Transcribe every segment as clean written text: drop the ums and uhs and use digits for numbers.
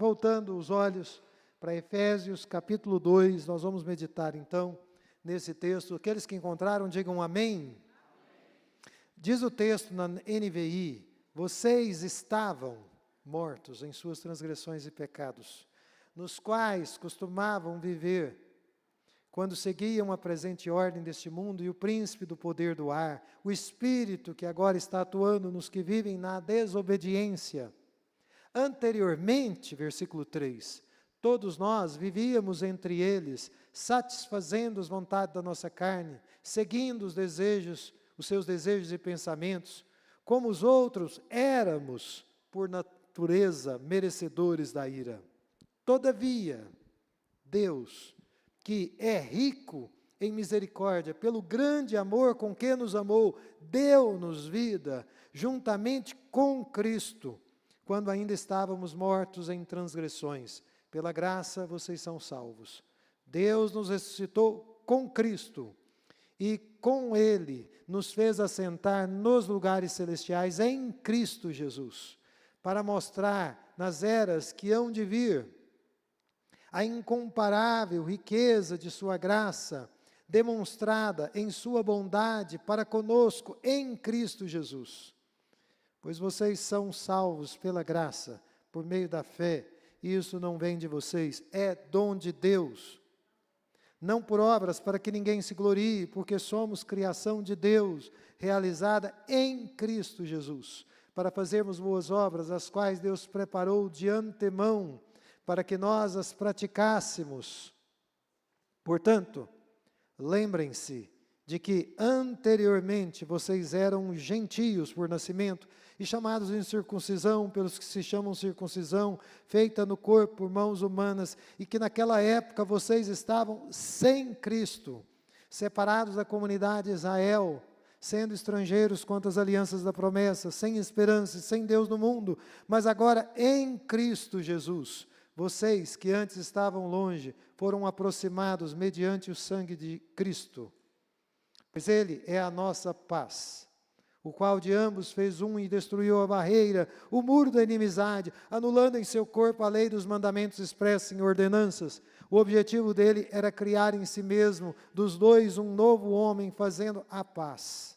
voltando os olhos para Efésios capítulo 2, nós vamos meditar então nesse texto. Aqueles que encontraram, digam amém. Diz o texto na NVI: vocês estavam mortos em suas transgressões e pecados, nos quais costumavam viver, quando seguiam a presente ordem deste mundo e o príncipe do poder do ar, o espírito que agora está atuando nos que vivem na desobediência. Anteriormente, versículo 3, todos nós vivíamos entre eles, satisfazendo as vontades da nossa carne, seguindo os seus desejos e pensamentos, como os outros éramos, por natureza, merecedores da ira. Todavia, Deus, que é rico em misericórdia, pelo grande amor com que nos amou, deu-nos vida, juntamente com Cristo, quando ainda estávamos mortos em transgressões. Pela graça vocês são salvos. Deus nos ressuscitou com Cristo, e com Ele nos fez assentar nos lugares celestiais em Cristo Jesus, para mostrar nas eras que hão de vir a incomparável riqueza de sua graça, demonstrada em sua bondade para conosco em Cristo Jesus. Pois vocês são salvos pela graça, por meio da fé, e isso não vem de vocês, é dom de Deus. Não por obras, para que ninguém se glorie, porque somos criação de Deus, realizada em Cristo Jesus, para fazermos boas obras, as quais Deus preparou de antemão, para que nós as praticássemos. Portanto, lembrem-se de que anteriormente vocês eram gentios por nascimento e chamados em circuncisão pelos que se chamam circuncisão, feita no corpo por mãos humanas, e que naquela época vocês estavam sem Cristo, separados da comunidade de Israel, sendo estrangeiros quanto às alianças da promessa, sem esperança e sem Deus no mundo, mas agora em Cristo Jesus, vocês que antes estavam longe, foram aproximados mediante o sangue de Cristo. Pois Ele é a nossa paz, o qual de ambos fez um e destruiu a barreira, o muro da inimizade, anulando em seu corpo a lei dos mandamentos expressos em ordenanças. O objetivo dele era criar em si mesmo, dos dois, um novo homem, fazendo a paz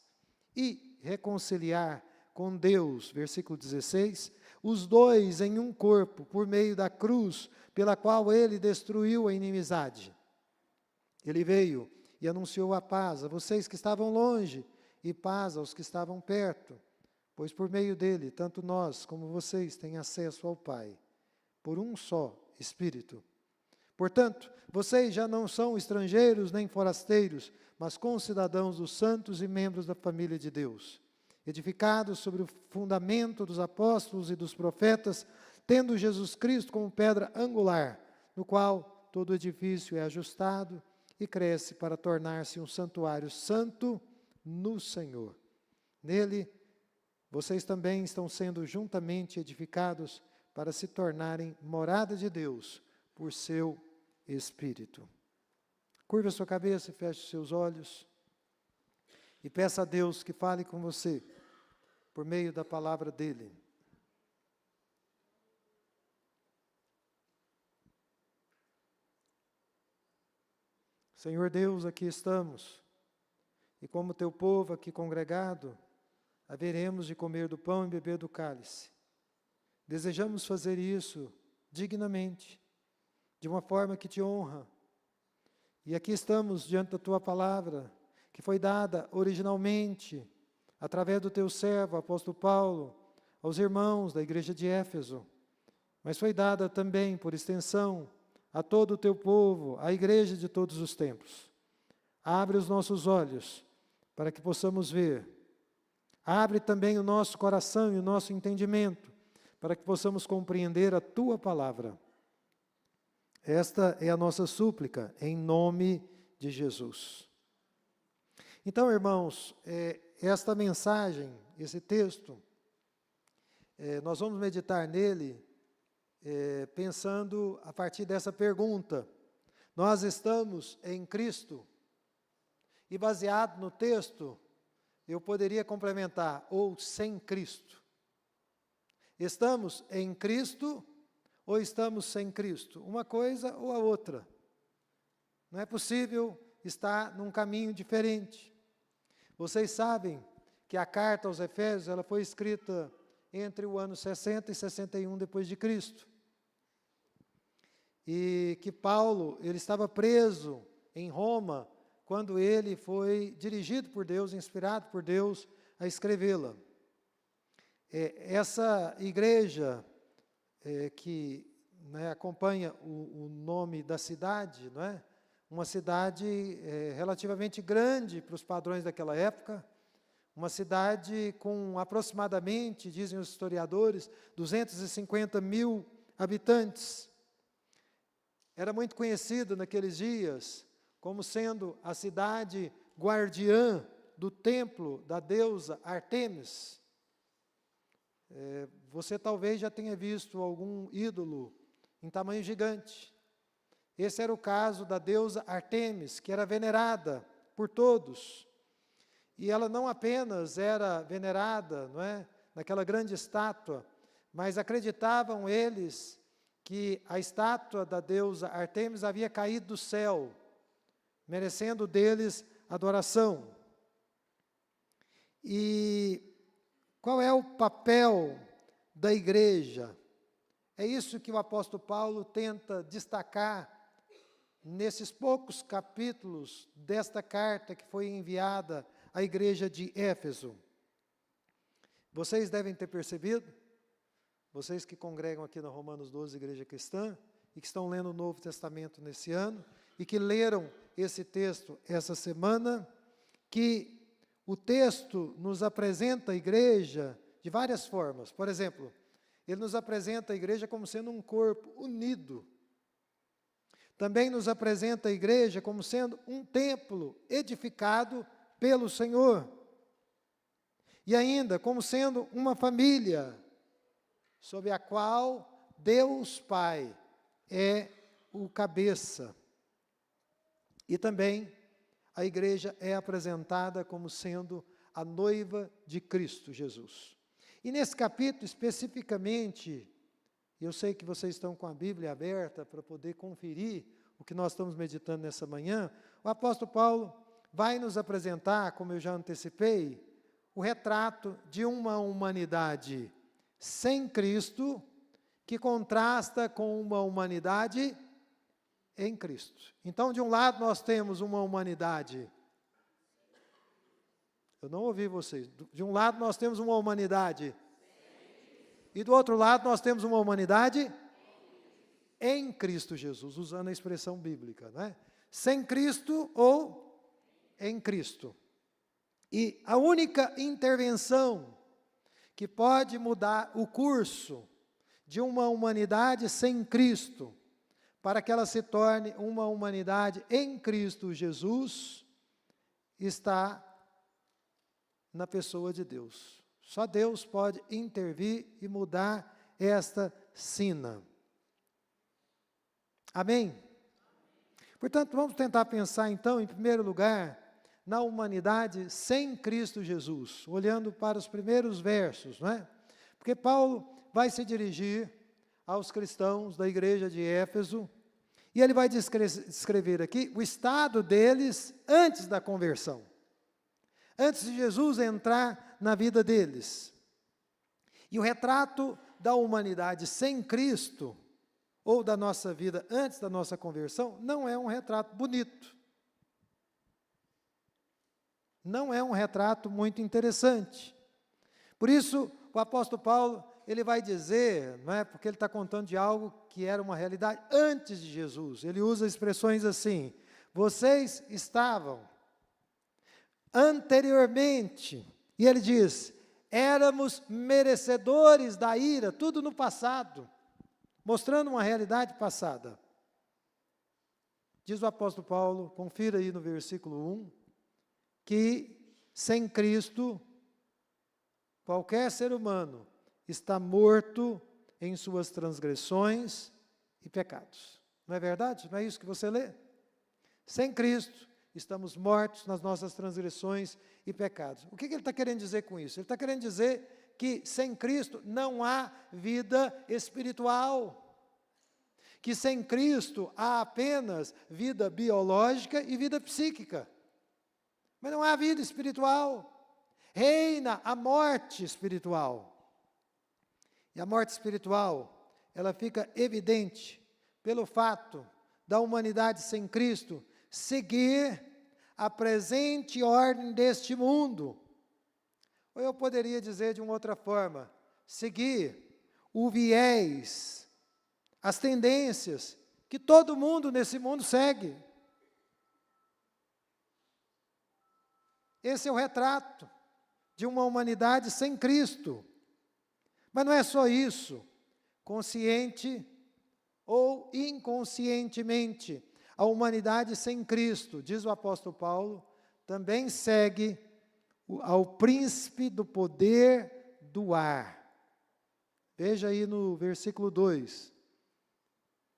e reconciliar com Deus, versículo 16, os dois em um corpo, por meio da cruz, pela qual ele destruiu a inimizade. Ele veio e anunciou a paz a vocês que estavam longe, e paz aos que estavam perto, pois por meio dele, tanto nós como vocês têm acesso ao Pai, por um só Espírito. Portanto, vocês já não são estrangeiros nem forasteiros, mas concidadãos dos santos e membros da família de Deus, edificados sobre o fundamento dos apóstolos e dos profetas, tendo Jesus Cristo como pedra angular, no qual todo edifício é ajustado e cresce para tornar-se um santuário santo no Senhor. Nele, vocês também estão sendo juntamente edificados para se tornarem morada de Deus por seu Espírito. Curva a sua cabeça e feche os seus olhos e peça a Deus que fale com você por meio da palavra dele. Senhor Deus, aqui estamos, e como teu povo aqui congregado, haveremos de comer do pão e beber do cálice. Desejamos fazer isso dignamente, de uma forma que te honra. E aqui estamos diante da tua palavra, que foi dada originalmente, através do teu servo, apóstolo Paulo, aos irmãos da igreja de Éfeso, mas foi dada também, por extensão, a todo o teu povo, a igreja de todos os tempos. Abre os nossos olhos, para que possamos ver. Abre também o nosso coração e o nosso entendimento, para que possamos compreender a tua palavra. Esta é a nossa súplica, em nome de Jesus. Então, irmãos, esta mensagem, esse texto, nós vamos meditar nele, pensando a partir dessa pergunta. Nós estamos em Cristo? E baseado no texto, eu poderia complementar, ou sem Cristo. Estamos em Cristo ou estamos sem Cristo? Uma coisa ou a outra. Não é possível estar num caminho diferente. Vocês sabem que a carta aos Efésios, ela foi escrita entre o ano 60 e 61 depois de Cristo. E que Paulo, ele estava preso em Roma quando ele foi dirigido por Deus, inspirado por Deus a escrevê-la. Essa igreja que acompanha o nome da cidade, não é? Uma cidade relativamente grande para os padrões daquela época, uma cidade com aproximadamente, dizem os historiadores, 250 mil habitantes. Era muito conhecida naqueles dias como sendo a cidade guardiã do templo da deusa Ártemis. Você talvez já tenha visto algum ídolo em tamanho gigante. Esse era o caso da deusa Ártemis, que era venerada por todos. E ela não apenas era venerada, não é, naquela grande estátua, mas acreditavam eles que a estátua da deusa Ártemis havia caído do céu, merecendo deles adoração. E qual é o papel da igreja? É isso que o apóstolo Paulo tenta destacar nesses poucos capítulos desta carta que foi enviada à igreja de Éfeso. Vocês devem ter percebido, vocês que congregam aqui na Romanos 12, Igreja Cristã, e que estão lendo o Novo Testamento nesse ano, e que leram esse texto essa semana, que o texto nos apresenta a igreja de várias formas. Por exemplo, ele nos apresenta a igreja como sendo um corpo unido. Também nos apresenta a igreja como sendo um templo edificado pelo Senhor. E ainda como sendo uma família, sob a qual Deus Pai é o cabeça. E também a igreja é apresentada como sendo a noiva de Cristo Jesus. E nesse capítulo especificamente, eu sei que vocês estão com a Bíblia aberta para poder conferir o que nós estamos meditando nessa manhã, o apóstolo Paulo vai nos apresentar, como eu já antecipei, o retrato de uma humanidade sem Cristo, que contrasta com uma humanidade em Cristo. Então, de um lado nós temos uma humanidade, eu não ouvi vocês, de um lado nós temos uma humanidade, e do outro lado nós temos uma humanidade em Cristo Jesus, usando a expressão bíblica, não é? Sem Cristo ou em Cristo. E a única intervenção que pode mudar o curso de uma humanidade sem Cristo, para que ela se torne uma humanidade em Cristo Jesus, está na pessoa de Deus. Só Deus pode intervir e mudar esta sina. Amém? Portanto, vamos tentar pensar então, em primeiro lugar, na humanidade sem Cristo Jesus, olhando para os primeiros versos, não é? Porque Paulo vai se dirigir aos cristãos da igreja de Éfeso, e ele vai descrever aqui o estado deles antes da conversão, antes de Jesus entrar na vida deles. E o retrato da humanidade sem Cristo, ou da nossa vida antes da nossa conversão, não é um retrato bonito. Não é um retrato muito interessante. Por isso, o apóstolo Paulo, ele vai dizer, não é, porque ele está contando de algo que era uma realidade antes de Jesus. Ele usa expressões assim: vocês estavam anteriormente, e ele diz, éramos merecedores da ira, tudo no passado, mostrando uma realidade passada. Diz o apóstolo Paulo, confira aí no versículo 1, que sem Cristo, qualquer ser humano está morto em suas transgressões e pecados. Não é verdade? Não é isso que você lê? Sem Cristo, estamos mortos nas nossas transgressões e pecados. O que ele está querendo dizer com isso? Ele está querendo dizer que sem Cristo não há vida espiritual. que sem Cristo há apenas vida biológica e vida psíquica. Mas não há vida espiritual. Reina a morte espiritual. E a morte espiritual, ela fica evidente pelo fato da humanidade sem Cristo seguir a presente ordem deste mundo. Ou eu poderia dizer de uma outra forma, seguir o viés, as tendências que todo mundo nesse mundo segue. Esse é o retrato de uma humanidade sem Cristo. Mas não é só isso. Consciente ou inconscientemente, a humanidade sem Cristo, diz o apóstolo Paulo, também segue ao príncipe do poder do ar. Veja aí no versículo 2.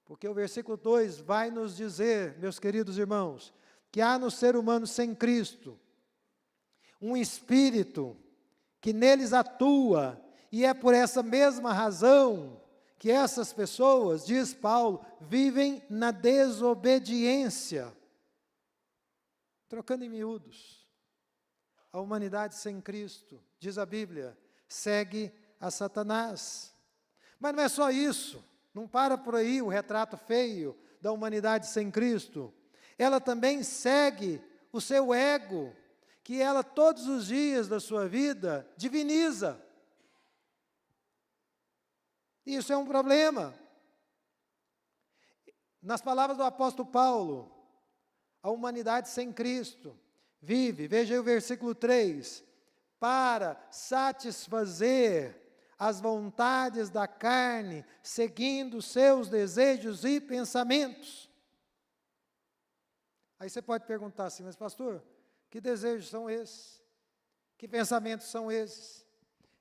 Porque o versículo 2 vai nos dizer, meus queridos irmãos, que há no ser humano sem Cristo um espírito que neles atua, e é por essa mesma razão que essas pessoas, diz Paulo, vivem na desobediência. Trocando em miúdos, a humanidade sem Cristo, diz a Bíblia, segue a Satanás. Mas não é só isso, não para por aí o retrato feio da humanidade sem Cristo. Ela também segue o seu ego, que ela todos os dias da sua vida diviniza. Isso é um problema. Nas palavras do apóstolo Paulo, a humanidade sem Cristo vive, veja aí o versículo 3, para satisfazer as vontades da carne, seguindo seus desejos e pensamentos. Aí você pode perguntar assim, mas pastor, que desejos são esses? Que pensamentos são esses?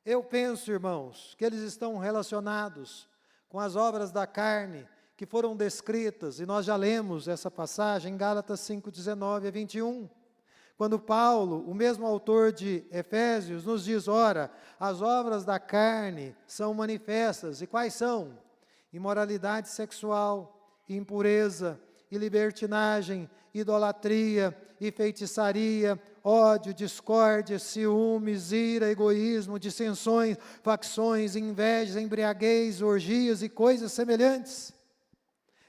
Eu penso, irmãos, que eles estão relacionados com as obras da carne que foram descritas, e nós já lemos essa passagem em Gálatas 5:19 a 21, quando Paulo, o mesmo autor de Efésios, nos diz, ora, as obras da carne são manifestas, e quais são? Imoralidade sexual, impureza, e libertinagem, idolatria, e feitiçaria, ódio, discórdia, ciúmes, ira, egoísmo, dissensões, facções, invejas, embriaguez, orgias e coisas semelhantes.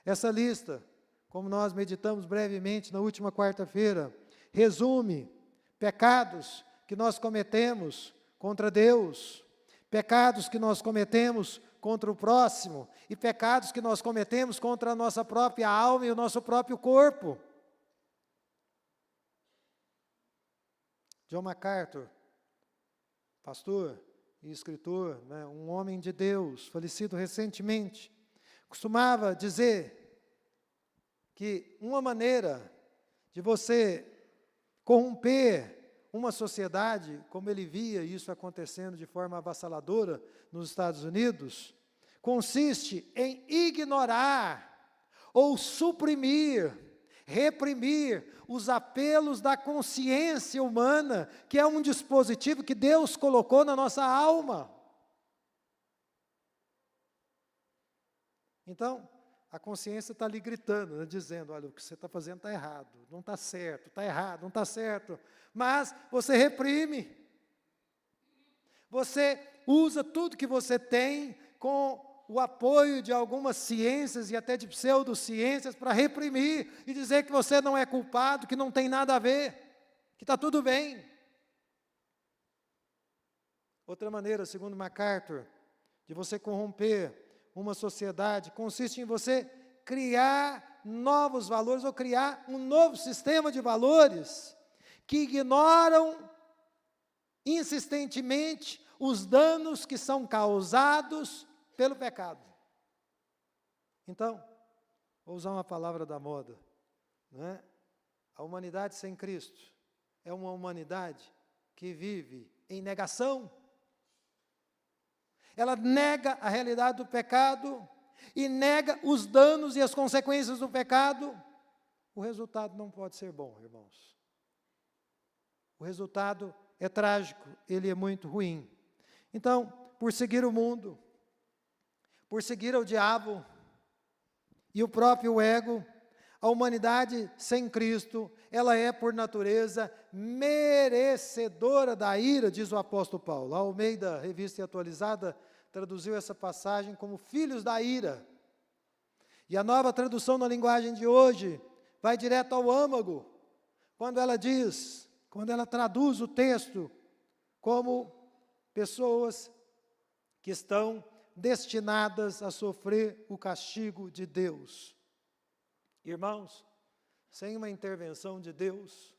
Essa lista, como nós meditamos brevemente na última quarta-feira, resume pecados que nós cometemos contra Deus, pecados que nós cometemos contra o próximo e pecados que nós cometemos contra a nossa própria alma e o nosso próprio corpo. John MacArthur, pastor e escritor, né, um homem de Deus, falecido recentemente, costumava dizer que uma maneira de você corromper uma sociedade, como ele via isso acontecendo de forma avassaladora nos Estados Unidos, consiste em ignorar ou suprimir, reprimir os apelos da consciência humana, que é um dispositivo que Deus colocou na nossa alma. Então, a consciência está ali gritando, né, dizendo, olha, o que você está fazendo está errado, não está certo, está errado, não está certo. Mas você reprime. Você usa tudo que você tem com o apoio de algumas ciências e até de pseudociências para reprimir e dizer que você não é culpado, que não tem nada a ver, que está tudo bem. Outra maneira, segundo MacArthur, de você corromper uma sociedade consiste em você criar novos valores ou criar um novo sistema de valores que ignoram insistentemente os danos que são causados pelo pecado. Então, vou usar uma palavra da moda, né? A humanidade sem Cristo é uma humanidade que vive em negação. Ela nega a realidade do pecado e nega os danos e as consequências do pecado. O resultado não pode ser bom, irmãos. O resultado é trágico, ele é muito ruim. Então, por seguir o mundo, por seguir o diabo e o próprio ego, a humanidade sem Cristo, ela é por natureza merecedora da ira, diz o apóstolo Paulo. A Almeida, Revista e Atualizada, traduziu essa passagem como filhos da ira. E a nova tradução na linguagem de hoje vai direto ao âmago, quando ela diz, quando ela traduz o texto como pessoas que estão destinadas a sofrer o castigo de Deus. Irmãos, sem uma intervenção de Deus,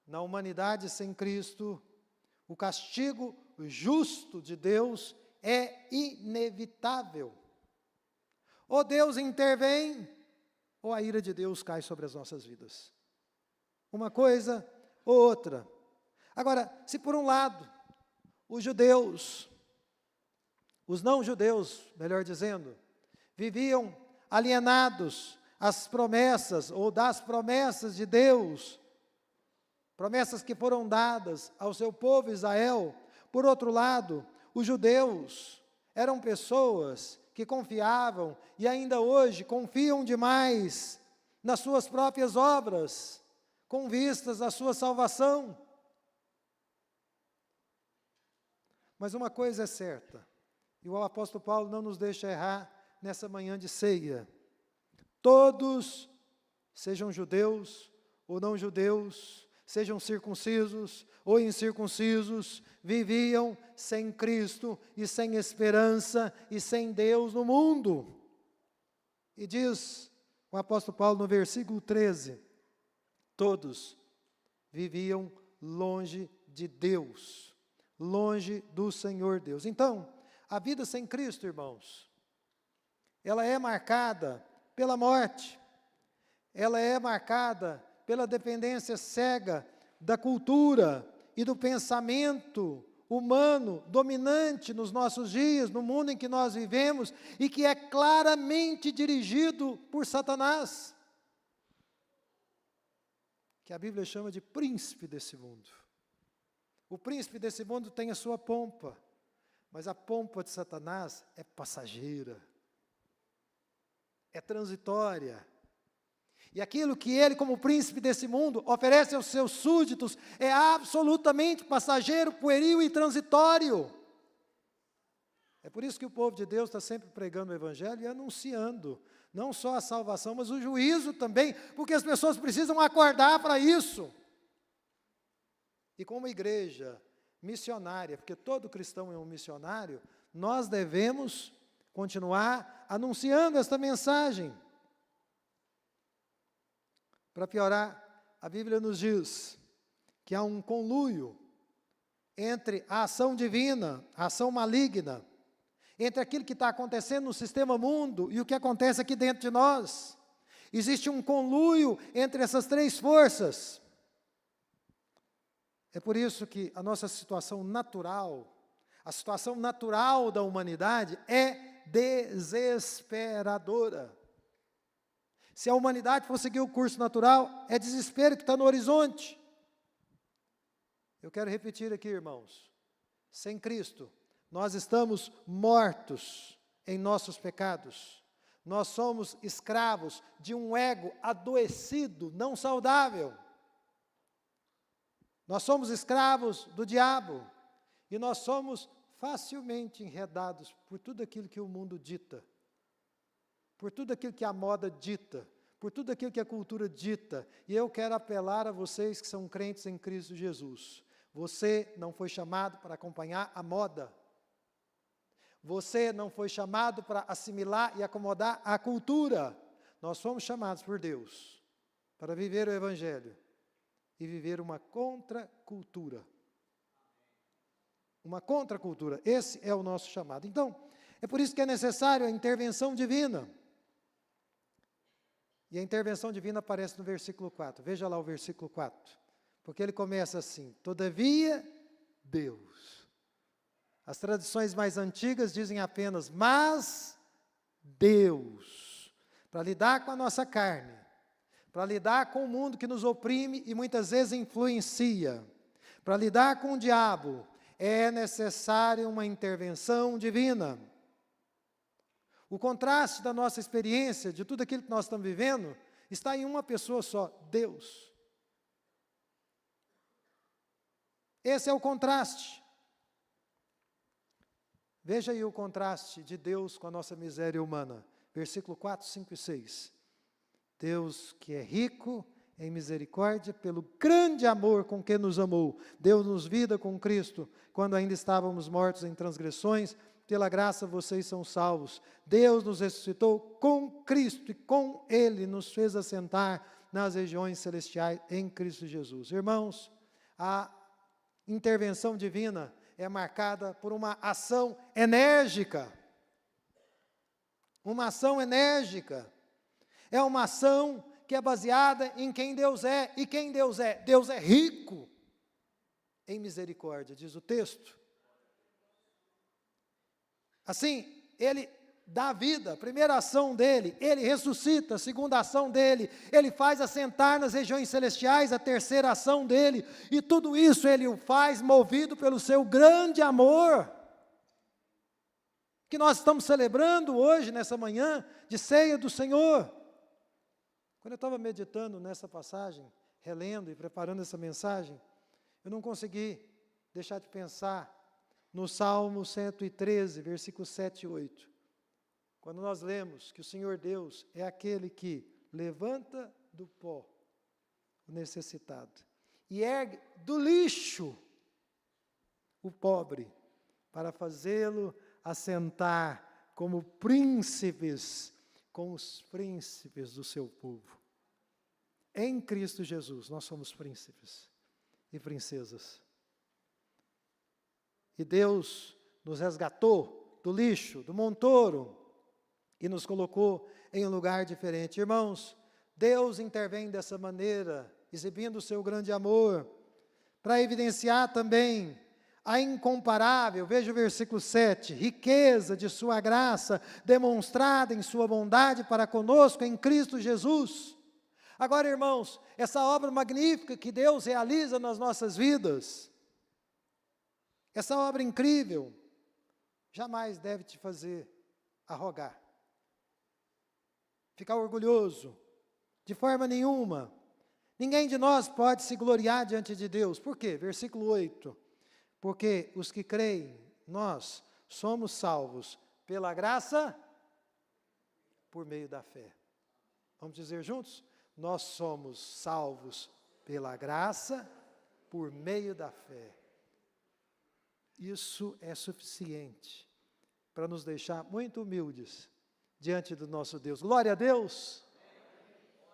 na humanidade sem Cristo, o castigo justo de Deus é inevitável. Ou Deus intervém, ou a ira de Deus cai sobre as nossas vidas. Uma coisa ou outra. Agora, se por um lado, os judeus, os não-judeus, melhor dizendo, viviam alienados às promessas, ou das promessas de Deus, promessas que foram dadas ao seu povo Israel. Por outro lado, os judeus eram pessoas que confiavam, e ainda hoje confiam demais nas suas próprias obras, com vistas à sua salvação. Mas uma coisa é certa, e o apóstolo Paulo não nos deixa errar nessa manhã de ceia: todos, sejam judeus ou não judeus, sejam circuncisos ou incircuncisos, viviam sem Cristo e sem esperança e sem Deus no mundo. E diz o apóstolo Paulo no versículo 13, todos viviam longe de Deus, longe do Senhor Deus. Então, a vida sem Cristo, irmãos, ela é marcada pela morte, ela é marcada pela dependência cega da cultura e do pensamento humano dominante nos nossos dias, no mundo em que nós vivemos, e que é claramente dirigido por Satanás, que a Bíblia chama de príncipe desse mundo. O príncipe desse mundo tem a sua pompa, mas a pompa de Satanás é passageira, é transitória. E aquilo que ele, como príncipe desse mundo, oferece aos seus súditos é absolutamente passageiro, pueril e transitório. É por isso que o povo de Deus está sempre pregando o Evangelho e anunciando, não só a salvação, mas o juízo também, porque as pessoas precisam acordar para isso. E como igreja missionária, porque todo cristão é um missionário, nós devemos continuar anunciando esta mensagem. Para piorar, a Bíblia nos diz que há um conluio entre a ação divina, a ação maligna, entre aquilo que está acontecendo no sistema mundo e o que acontece aqui dentro de nós. Existe um conluio entre essas três forças. É por isso que a nossa situação natural, a situação natural da humanidade é desesperadora. Se a humanidade for seguir o curso natural, é desespero que está no horizonte. Eu quero repetir aqui, irmãos, sem Cristo, nós estamos mortos em nossos pecados. Nós somos escravos de um ego adoecido, não saudável. Nós somos escravos do diabo, e nós somos facilmente enredados por tudo aquilo que o mundo dita, por tudo aquilo que a moda dita, por tudo aquilo que a cultura dita. E eu quero apelar a vocês que são crentes em Cristo Jesus. Você não foi chamado para acompanhar a moda. Você não foi chamado para assimilar e acomodar a cultura. Nós fomos chamados por Deus para viver o Evangelho e viver uma contracultura. Uma contracultura. Esse é o nosso chamado. Então, é por isso que é necessário a intervenção divina. E a intervenção divina aparece no versículo 4. Veja lá o versículo 4. Porque ele começa assim: todavia, Deus. As tradições mais antigas dizem apenas, mas Deus. Para lidar com a nossa carne, para lidar com o mundo que nos oprime e muitas vezes influencia, para lidar com o diabo, é necessária uma intervenção divina. O contraste da nossa experiência, de tudo aquilo que nós estamos vivendo, está em uma pessoa só, Deus. Esse é o contraste. Veja aí o contraste de Deus com a nossa miséria humana. Versículo 4, 5 e 6. Deus que é rico em misericórdia, pelo grande amor com que nos amou, deu-nos vida com Cristo, quando ainda estávamos mortos em transgressões, pela graça vocês são salvos. Deus nos ressuscitou com Cristo e com Ele nos fez assentar nas regiões celestiais em Cristo Jesus. Irmãos, a intervenção divina é marcada por uma ação enérgica. Uma ação enérgica. É uma ação que é baseada em quem Deus é. E quem Deus é? Deus é rico em misericórdia, diz o texto. Assim, Ele dá vida, a primeira ação dele, Ele ressuscita, a segunda ação dele, Ele faz assentar nas regiões celestiais, a terceira ação dele, e tudo isso Ele o faz movido pelo seu grande amor, que nós estamos celebrando hoje, nessa manhã, de ceia do Senhor. Quando eu estava meditando nessa passagem, relendo e preparando essa mensagem, eu não consegui deixar de pensar no Salmo 113, versículos 7 e 8, quando nós lemos que o Senhor Deus é aquele que levanta do pó o necessitado e ergue do lixo o pobre, para fazê-lo assentar como príncipes com os príncipes do seu povo. Em Cristo Jesus, nós somos príncipes e princesas. E Deus nos resgatou do lixo, do montouro, e nos colocou em um lugar diferente. Irmãos, Deus intervém dessa maneira, exibindo o seu grande amor, para evidenciar também a incomparável, veja o versículo 7, riqueza de sua graça, demonstrada em sua bondade para conosco em Cristo Jesus. Agora, irmãos, essa obra magnífica que Deus realiza nas nossas vidas, essa obra incrível, jamais deve te fazer arrogar, ficar orgulhoso, de forma nenhuma. Ninguém de nós pode se gloriar diante de Deus. Por quê? Versículo 8. Porque os que creem, nós somos salvos pela graça, por meio da fé. Vamos dizer juntos? Nós somos salvos pela graça, por meio da fé. Isso é suficiente para nos deixar muito humildes diante do nosso Deus. Glória a Deus!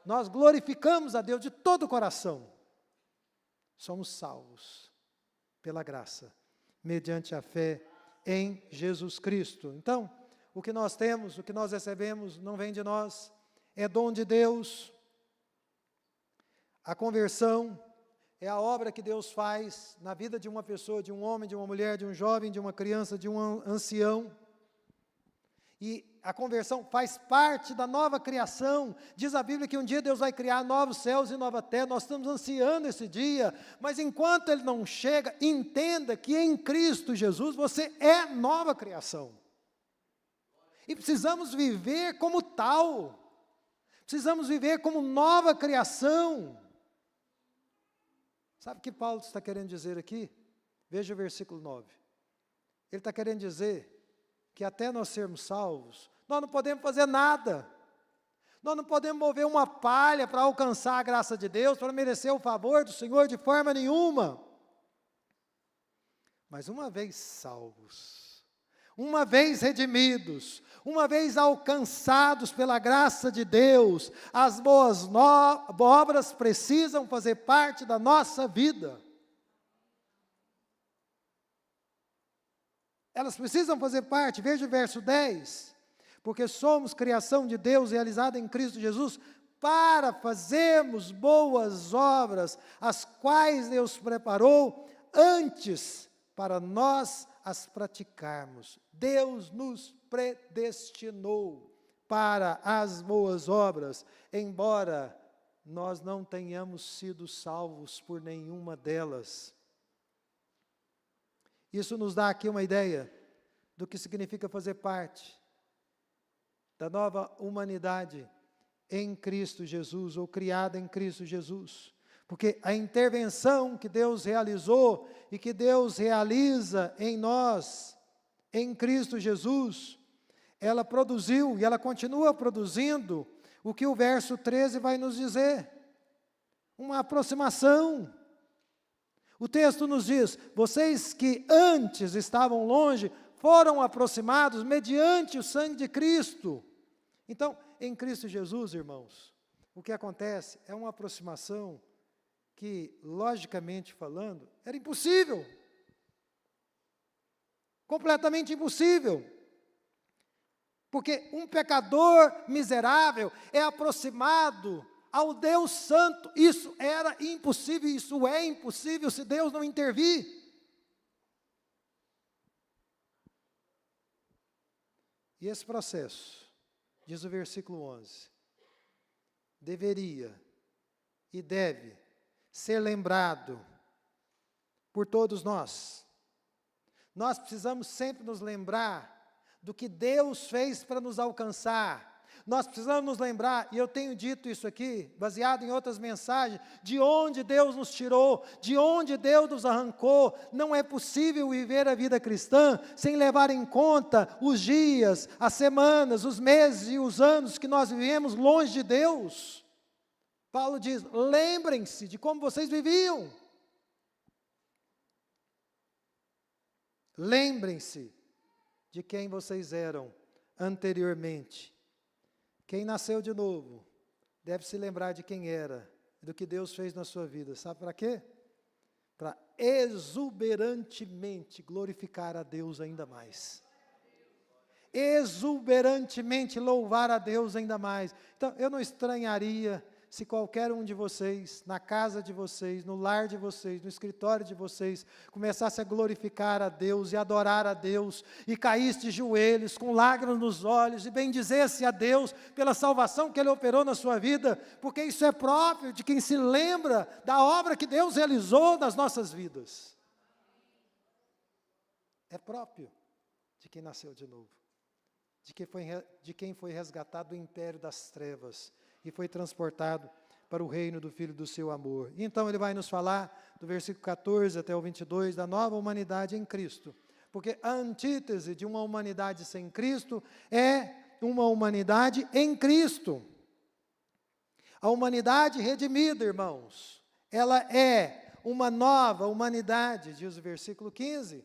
Nós glorificamos a Deus de todo o coração. Somos salvos pela graça, mediante a fé em Jesus Cristo. Então, o que nós temos, o que nós recebemos, não vem de nós, é dom de Deus. A conversão é a obra que Deus faz na vida de uma pessoa, de um homem, de uma mulher, de um jovem, de uma criança, de um ancião. E a conversão faz parte da nova criação. Diz a Bíblia que um dia Deus vai criar novos céus e nova terra. Nós estamos ansiando esse dia, mas enquanto Ele não chega, entenda que em Cristo Jesus você é nova criação. E precisamos viver como tal. Precisamos viver como nova criação. Sabe o que Paulo está querendo dizer aqui? Veja o versículo 9. Ele está querendo dizer que até nós sermos salvos, nós não podemos fazer nada. Nós não podemos mover uma palha para alcançar a graça de Deus, para merecer o favor do Senhor de forma nenhuma. Mas uma vez salvos, uma vez redimidos, uma vez alcançados pela graça de Deus, as boas obras precisam fazer parte da nossa vida. Elas precisam fazer parte, veja o verso 10. Porque somos criação de Deus realizada em Cristo Jesus, para fazermos boas obras, as quais Deus preparou antes para nós as praticarmos. Deus nos predestinou para as boas obras, embora nós não tenhamos sido salvos por nenhuma delas. Isso nos dá aqui uma ideia do que significa fazer parte. da nova humanidade em Cristo Jesus, ou criada em Cristo Jesus. Porque a intervenção que Deus realizou e que Deus realiza em nós, em Cristo Jesus, ela produziu e ela continua produzindo o que o verso 13 vai nos dizer. Uma aproximação. O texto nos diz: vocês que antes estavam longe, foram aproximados mediante o sangue de Cristo. Então, em Cristo Jesus, irmãos, o que acontece é uma aproximação que, logicamente falando, era impossível. Completamente impossível. Porque um pecador miserável é aproximado ao Deus Santo. Isso era impossível, isso é impossível se Deus não intervir. E esse processo, diz o versículo 11, deveria e deve ser lembrado por todos nós. Nós precisamos sempre nos lembrar do que Deus fez para nos alcançar. Nós precisamos nos lembrar, e eu tenho dito isso aqui, baseado em outras mensagens, de onde Deus nos tirou, de onde Deus nos arrancou. Não é possível viver a vida cristã sem levar em conta os dias, as semanas, os meses e os anos que nós vivemos longe de Deus. Paulo diz: lembrem-se de como vocês viviam. Lembrem-se de quem vocês eram anteriormente. Quem nasceu de novo deve se lembrar de quem era, do que Deus fez na sua vida. Sabe para quê? Para exuberantemente glorificar a Deus ainda mais. Exuberantemente louvar a Deus ainda mais. Então, eu não estranharia se qualquer um de vocês, na casa de vocês, no lar de vocês, no escritório de vocês, começasse a glorificar a Deus e adorar a Deus, e caísse de joelhos, com lágrimas nos olhos, e bendizesse a Deus pela salvação que Ele operou na sua vida, porque isso é próprio de quem se lembra da obra que Deus realizou nas nossas vidas. É próprio de quem nasceu de novo, de quem foi resgatado do império das trevas, e foi transportado para o reino do Filho do seu amor. E então ele vai nos falar, do versículo 14 até o 22, da nova humanidade em Cristo. Porque a antítese de uma humanidade sem Cristo é uma humanidade em Cristo. A humanidade redimida, irmãos, ela é uma nova humanidade, diz o versículo 15.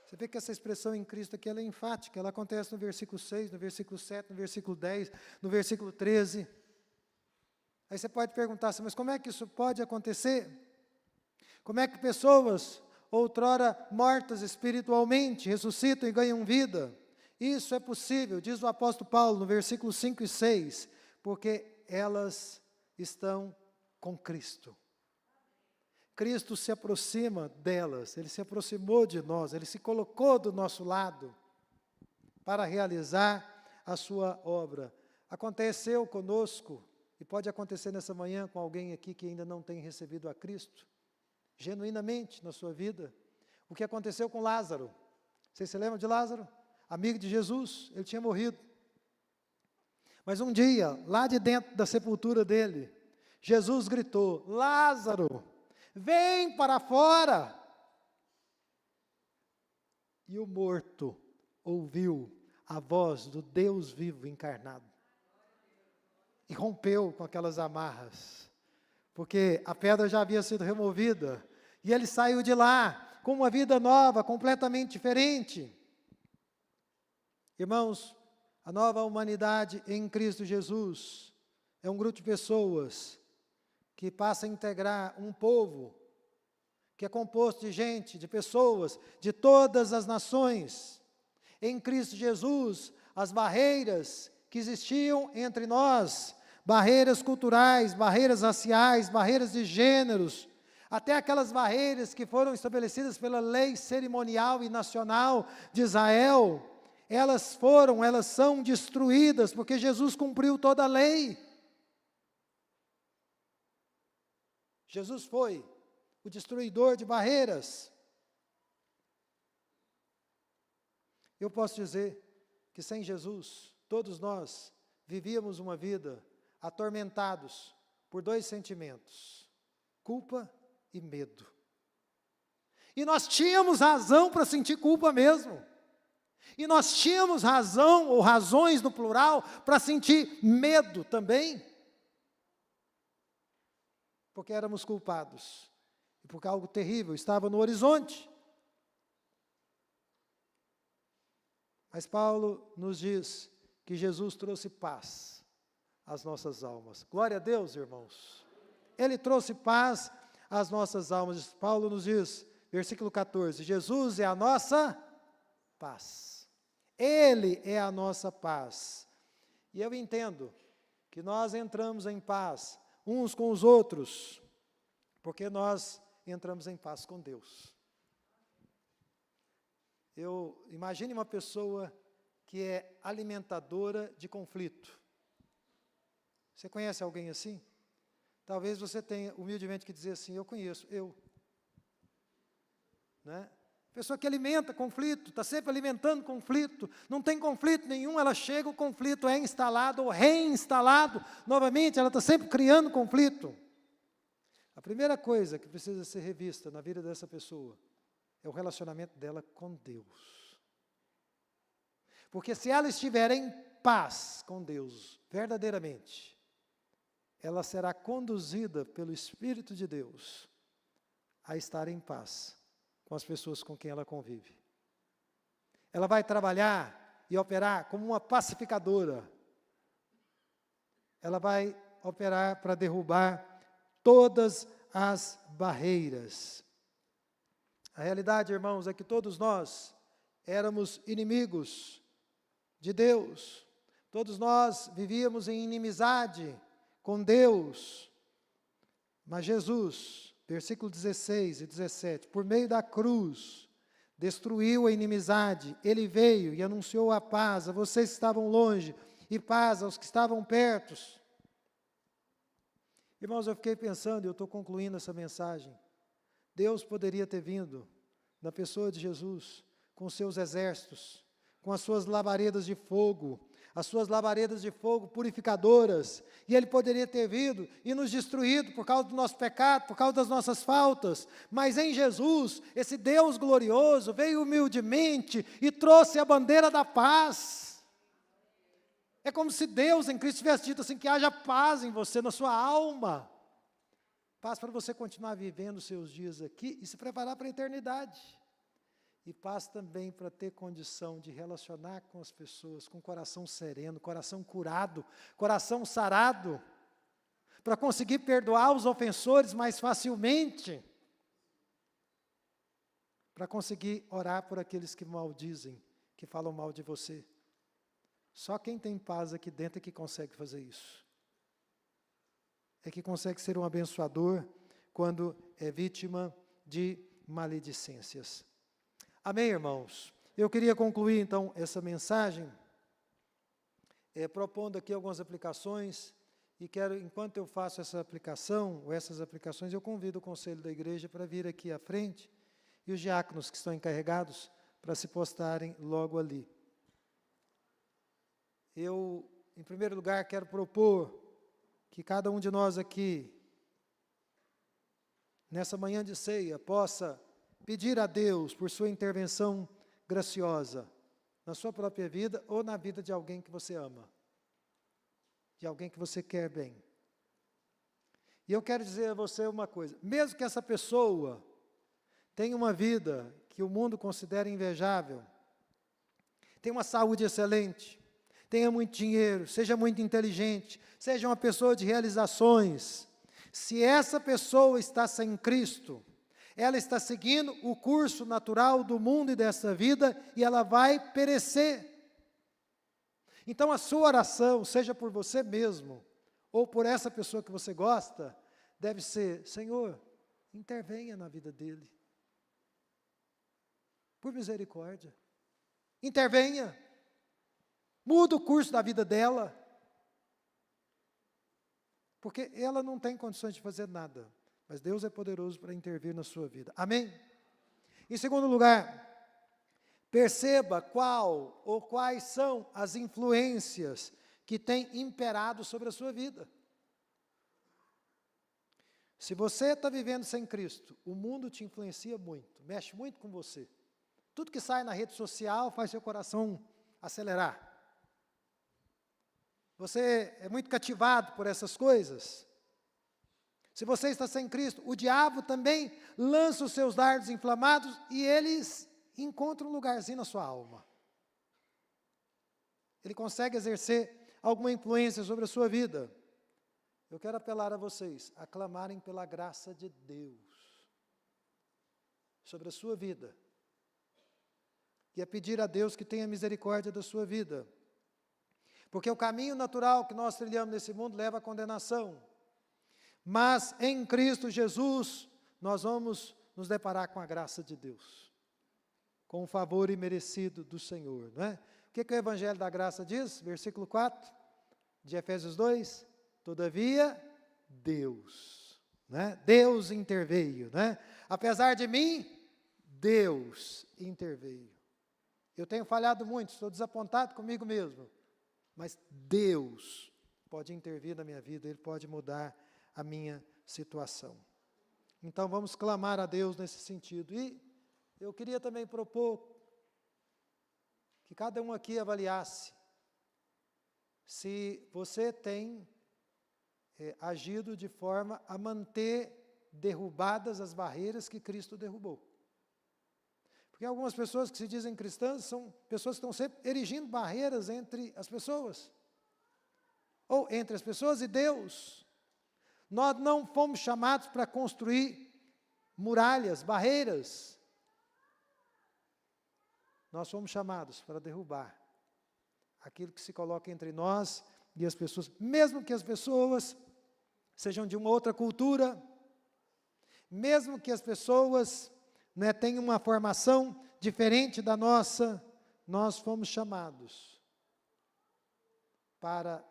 Você vê que essa expressão em Cristo aqui, ela é enfática, ela acontece no versículo 6, no versículo 7, no versículo 10, no versículo 13. Aí você pode perguntar assim, mas como é que isso pode acontecer? Como é que pessoas, outrora mortas espiritualmente, ressuscitam e ganham vida? Isso é possível, diz o apóstolo Paulo, no versículo 5 e 6, porque elas estão com Cristo. Cristo se aproxima delas, Ele se aproximou de nós, Ele se colocou do nosso lado para realizar a sua obra. Aconteceu conosco, e pode acontecer nessa manhã com alguém aqui que ainda não tem recebido a Cristo, genuinamente na sua vida, o que aconteceu com Lázaro. Vocês se lembram de Lázaro? Amigo de Jesus, ele tinha morrido. Mas um dia, lá de dentro da sepultura dele, Jesus gritou: Lázaro, vem para fora. E o morto ouviu a voz do Deus vivo encarnado. E rompeu com aquelas amarras. Porque a pedra já havia sido removida. E ele saiu de lá com uma vida nova, completamente diferente. Irmãos, a nova humanidade em Cristo Jesus é um grupo de pessoas que passa a integrar um povo que é composto de gente, de pessoas, de todas as nações. Em Cristo Jesus, as barreiras que existiam entre nós, barreiras culturais, barreiras raciais, barreiras de gêneros, até aquelas barreiras que foram estabelecidas pela lei cerimonial e nacional de Israel, elas são destruídas, porque Jesus cumpriu toda a lei. Jesus foi o destruidor de barreiras. Eu posso dizer que sem Jesus, todos nós vivíamos uma vida atormentados por dois sentimentos: culpa e medo. E nós tínhamos razão para sentir culpa mesmo. E nós tínhamos razão, ou razões no plural, para sentir medo também. Porque éramos culpados. E porque algo terrível estava no horizonte. Mas Paulo nos diz que Jesus trouxe paz às nossas almas. Glória a Deus, irmãos. Ele trouxe paz às nossas almas. Paulo nos diz, versículo 14, Jesus é a nossa paz. Ele é a nossa paz. E eu entendo que nós entramos em paz uns com os outros, porque nós entramos em paz com Deus. Imagine uma pessoa que é alimentadora de conflito. Você conhece alguém assim? Talvez você tenha humildemente que dizer assim: eu conheço, né? Pessoa que alimenta conflito, está sempre alimentando conflito, não tem conflito nenhum, ela chega, o conflito é instalado ou reinstalado, novamente, ela está sempre criando conflito. A primeira coisa que precisa ser revista na vida dessa pessoa é o relacionamento dela com Deus. Porque se ela estiver em paz com Deus, verdadeiramente, ela será conduzida pelo Espírito de Deus a estar em paz com as pessoas com quem ela convive. Ela vai trabalhar e operar como uma pacificadora. Ela vai operar para derrubar todas as barreiras. A realidade, irmãos, é que todos nós éramos inimigos de Deus. Todos nós vivíamos em inimizade com Deus. Mas Jesus, versículo 16 e 17, por meio da cruz, destruiu a inimizade. Ele veio e anunciou a paz a vocês que estavam longe e paz aos que estavam perto. Irmãos, eu fiquei pensando, e eu estou concluindo essa mensagem. Deus poderia ter vindo na pessoa de Jesus, com seus exércitos, com as suas labaredas de fogo, as suas labaredas de fogo purificadoras, e Ele poderia ter vindo e nos destruído por causa do nosso pecado, por causa das nossas faltas, mas em Jesus, esse Deus glorioso veio humildemente e trouxe a bandeira da paz. É como se Deus em Cristo tivesse dito assim, que haja paz em você, na sua alma. Paz para você continuar vivendo os seus dias aqui e se preparar para a eternidade. E paz também para ter condição de relacionar com as pessoas, com coração sereno, coração curado, coração sarado, para conseguir perdoar os ofensores mais facilmente, para conseguir orar por aqueles que maldizem, que falam mal de você. Só quem tem paz aqui dentro é que consegue fazer isso. É que consegue ser um abençoador quando é vítima de maledicências. Amém, irmãos? Eu queria concluir, então, essa mensagem, propondo aqui algumas aplicações, e quero, enquanto eu faço essa aplicação, ou essas aplicações, eu convido o conselho da igreja para vir aqui à frente, e os diáconos que estão encarregados para se postarem logo ali. Eu, em primeiro lugar, quero propor que cada um de nós aqui, nessa manhã de ceia, possa pedir a Deus por sua intervenção graciosa na sua própria vida ou na vida de alguém que você ama, de alguém que você quer bem. E eu quero dizer a você uma coisa, mesmo que essa pessoa tenha uma vida que o mundo considera invejável, tenha uma saúde excelente, tenha muito dinheiro, seja muito inteligente, seja uma pessoa de realizações, se essa pessoa está sem Cristo, ela está seguindo o curso natural do mundo e dessa vida, e ela vai perecer. Então a sua oração, seja por você mesmo, ou por essa pessoa que você gosta, deve ser: Senhor, intervenha na vida dele. Por misericórdia. Intervenha. Muda o curso da vida dela. Porque ela não tem condições de fazer nada. Mas Deus é poderoso para intervir na sua vida. Amém? Em segundo lugar, Perceba qual ou quais são as influências que têm imperado sobre a sua vida. Se você está vivendo sem Cristo, o mundo te influencia muito, mexe muito com você. Tudo que sai na rede social faz seu coração acelerar. Você é muito cativado por essas coisas. Se você está sem Cristo, o diabo também lança os seus dardos inflamados e eles encontram um lugarzinho na sua alma. Ele consegue exercer alguma influência sobre a sua vida. Eu quero apelar a vocês a clamarem pela graça de Deus sobre a sua vida. E a pedir a Deus que tenha misericórdia da sua vida. Porque o caminho natural que nós trilhamos nesse mundo leva à condenação. Mas em Cristo Jesus, nós vamos nos deparar com a graça de Deus. Com o favor imerecido do Senhor, não é? O que o Evangelho da Graça diz? Versículo 4 de Efésios 2. Todavia, Deus, né? Deus interveio, né? Apesar de mim, Deus interveio. Eu tenho falhado muito, estou desapontado comigo mesmo, mas Deus pode intervir na minha vida, Ele pode mudar a minha situação. Então vamos clamar a Deus nesse sentido. E eu queria também propor que cada um aqui avaliasse se você tem agido de forma a manter derrubadas as barreiras que Cristo derrubou. Porque algumas pessoas que se dizem cristãs são pessoas que estão sempre erigindo barreiras entre as pessoas. Ou entre as pessoas e Deus. Nós não fomos chamados para construir muralhas, barreiras. Nós fomos chamados para derrubar aquilo que se coloca entre nós e as pessoas, mesmo que as pessoas sejam de uma outra cultura, mesmo que as pessoas tenham uma formação diferente da nossa, nós fomos chamados para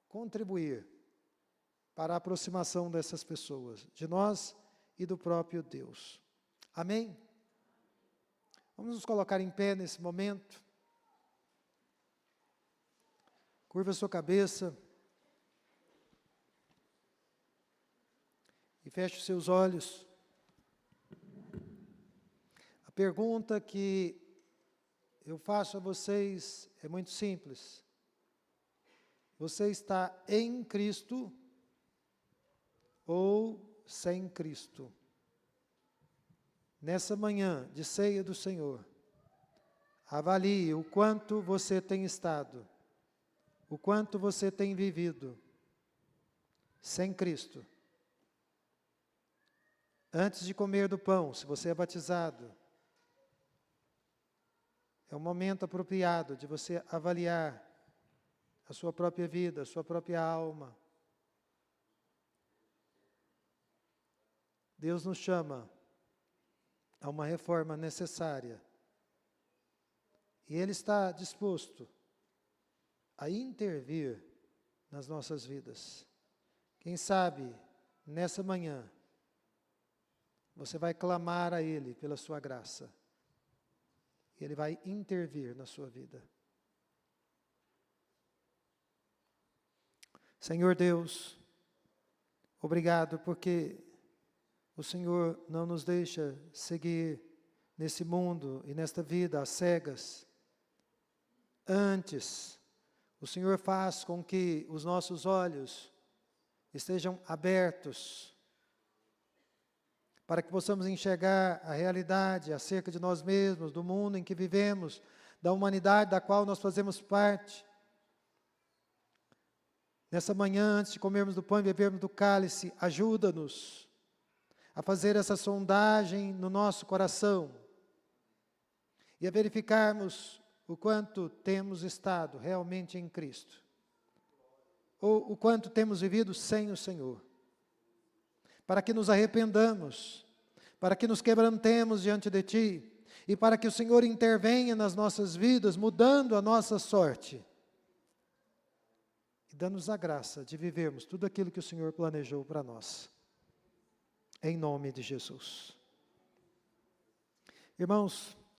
contribuir para a aproximação dessas pessoas, de nós e do próprio Deus. Amém? Vamos nos colocar em pé nesse momento. Curva a sua cabeça. E feche os seus olhos. A pergunta que eu faço a vocês é muito simples. Você está em Cristo ou sem Cristo? Nessa manhã de ceia do Senhor, avalie o quanto você tem estado, o quanto você tem vivido sem Cristo. Antes de comer do pão, se você é batizado, é um momento apropriado de você avaliar a sua própria vida, a sua própria alma. Deus nos chama a uma reforma necessária. E Ele está disposto a intervir nas nossas vidas. Quem sabe, nessa manhã, você vai clamar a Ele pela sua graça. E Ele vai intervir na sua vida. Senhor Deus, obrigado porque o Senhor não nos deixa seguir nesse mundo e nesta vida às cegas. Antes, o Senhor faz com que os nossos olhos estejam abertos para que possamos enxergar a realidade acerca de nós mesmos, do mundo em que vivemos, da humanidade da qual nós fazemos parte. Nessa manhã, antes de comermos do pão e bebermos do cálice, ajuda-nos a fazer essa sondagem no nosso coração e a verificarmos o quanto temos estado realmente em Cristo, ou o quanto temos vivido sem o Senhor, para que nos arrependamos, para que nos quebrantemos diante de Ti, e para que o Senhor intervenha nas nossas vidas, mudando a nossa sorte, e dando-nos a graça de vivermos tudo aquilo que o Senhor planejou para nós. Em nome de Jesus. Irmãos,